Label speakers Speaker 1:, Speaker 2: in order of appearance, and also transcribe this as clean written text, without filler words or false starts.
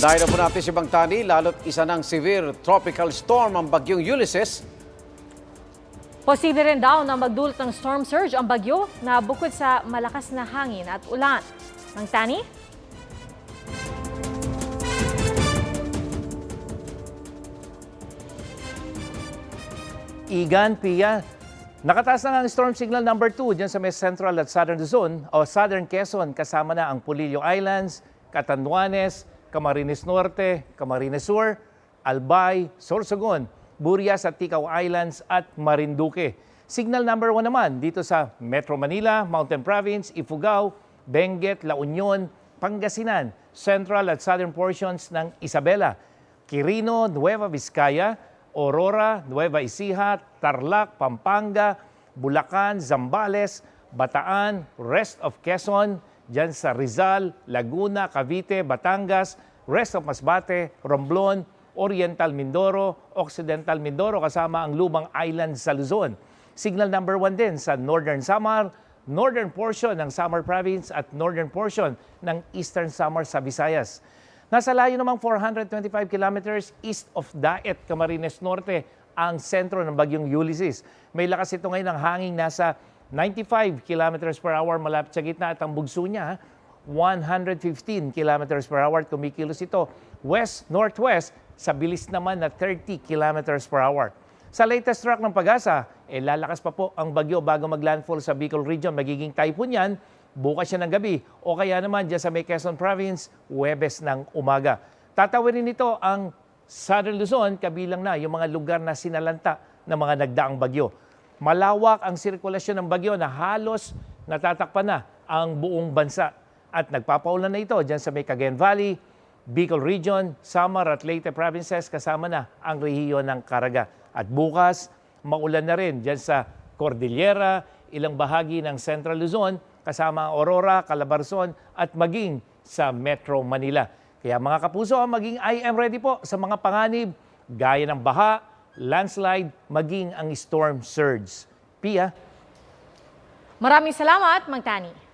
Speaker 1: Dahil na po natin si Bang Tani, lalo't isa ng severe tropical storm ang bagyong Ulysses.
Speaker 2: Posible rin daw na magdulot ng storm surge ang bagyo na bukod sa malakas na hangin at ulan. Bang Tani?
Speaker 3: Igan, Pia. Nakataas na nga ang storm signal number 2 dyan sa may Central at Southern Luzon o Southern Quezon. Kasama na ang Pulillo Islands, Catanduanes, Camarines Norte, Camarines Sur, Albay, Sorsogon, Burias at Ticao Islands at Marinduque. Signal number 1 naman dito sa Metro Manila, Mountain Province, Ifugao, Benguet, La Union, Pangasinan, Central at Southern portions ng Isabela, Quirino, Nueva Vizcaya, Aurora, Nueva Ecija, Tarlac, Pampanga, Bulacan, Zambales, Bataan, rest of Quezon, dyan sa Rizal, Laguna, Cavite, Batangas, rest of Masbate, Romblon, Oriental Mindoro, Occidental Mindoro kasama ang Lumang Island sa Luzon. Signal number 1 din sa Northern Samar, northern portion ng Samar Province at northern portion ng Eastern Samar sa Visayas. Nasa layo namang 425 kilometers east of Daet, Camarines Norte, ang sentro ng bagyong Ulysses. May lakas ito ngayon ng hangin nasa 95 kilometers per hour malapit sa gitna at ang bugso niya 115 kilometers per hour. Kumikilos ito west-northwest sa bilis naman na 30 kilometers per hour. Sa latest track ng Pag-asa, lalakas pa po ang bagyo bago maglandfall sa Bicol region. Magiging typhoon yan bukas siya ng gabi o kaya naman dyan sa may Quezon Province, Huwebes ng umaga. Tatawirin nito ang Southern Luzon, kabilang na yung mga lugar na sinalanta ng mga nagdaang bagyo. Malawak ang sirkulasyon ng bagyo na halos natatakpan na ang buong bansa. At nagpapaulan na ito dyan sa may Cagayan Valley, Bicol Region, Samar at Leyte Provinces kasama na ang rehiyon ng Caraga. At bukas, maulan na rin dyan sa Cordillera, ilang bahagi ng Central Luzon, kasama ang Aurora, Calabarzon at maging sa Metro Manila. Kaya mga kapuso, maging I am ready po sa mga panganib gaya ng baha, landslide, maging ang storm surge. Pia?
Speaker 2: Maraming salamat, Bang Tani.